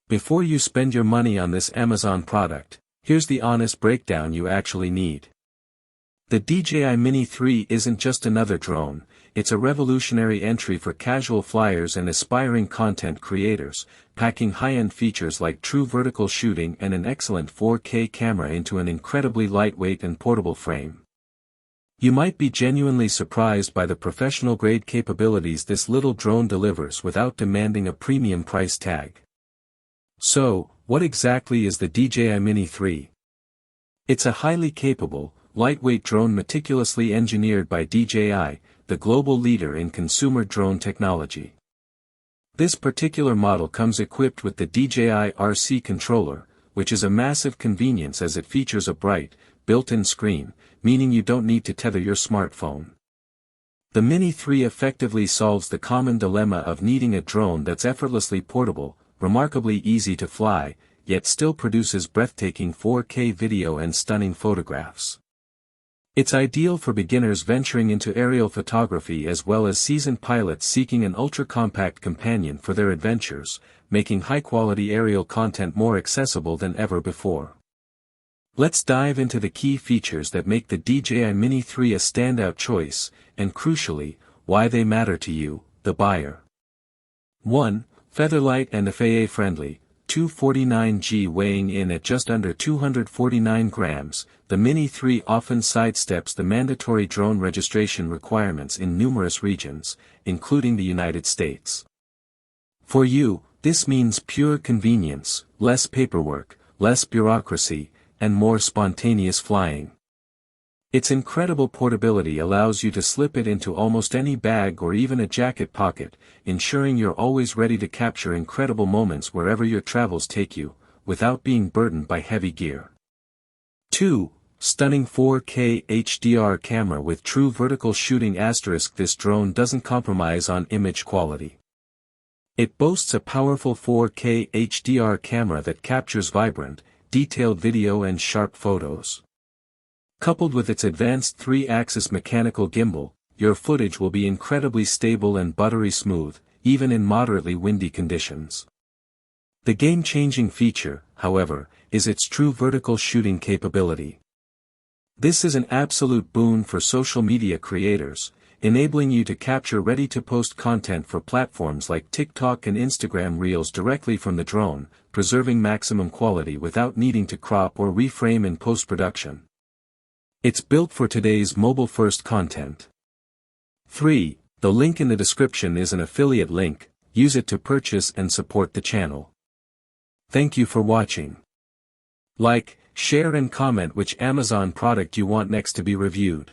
Before you spend your money on this Amazon product, here's the honest breakdown you actually need. The DJI Mini 3 isn't just another drone, it's a revolutionary entry for casual flyers and aspiring content creators, packing high-end features like true vertical shooting and an excellent 4K camera into an incredibly lightweight and portable frame. You might be genuinely surprised by the professional-grade capabilities this little drone delivers without demanding a premium price tag. So, what exactly is the DJI Mini 3? It's a highly capable, lightweight drone meticulously engineered by DJI, the global leader in consumer drone technology. This particular model comes equipped with the DJI RC controller, which is a massive convenience as it features a bright, built-in screen, meaning you don't need to tether your smartphone. The Mini 3 effectively solves the common dilemma of needing a drone that's effortlessly portable, remarkably easy to fly, yet still produces breathtaking 4K video and stunning photographs. It's ideal for beginners venturing into aerial photography as well as seasoned pilots seeking an ultra-compact companion for their adventures, making high-quality aerial content more accessible than ever before. Let's dive into the key features that make the DJI Mini 3 a standout choice, and crucially, why they matter to you, the buyer. 1. Featherlight and FAA-friendly. 249G weighing in at just under 249 grams, the Mini 3 often sidesteps the mandatory drone registration requirements in numerous regions, including the United States. For you, this means pure convenience, less paperwork, less bureaucracy, and more spontaneous flying. Its incredible portability allows you to slip it into almost any bag or even a jacket pocket, ensuring you're always ready to capture incredible moments wherever your travels take you, without being burdened by heavy gear. 2. Stunning 4K HDR camera with true vertical shooting. This drone doesn't compromise on image quality. It boasts a powerful 4K HDR camera that captures vibrant, detailed video and sharp photos. Coupled with its advanced 3-axis mechanical gimbal, your footage will be incredibly stable and buttery smooth, even in moderately windy conditions. The game-changing feature, however, is its true vertical shooting capability. This is an absolute boon for social media creators, enabling you to capture ready-to-post content for platforms like TikTok and Instagram Reels directly from the drone, preserving maximum quality without needing to crop or reframe in post-production. It's built for today's mobile-first content. 3. The link in the description is an affiliate link, use it to purchase and support the channel. Thank you for watching. Like, share and comment which Amazon product you want next to be reviewed.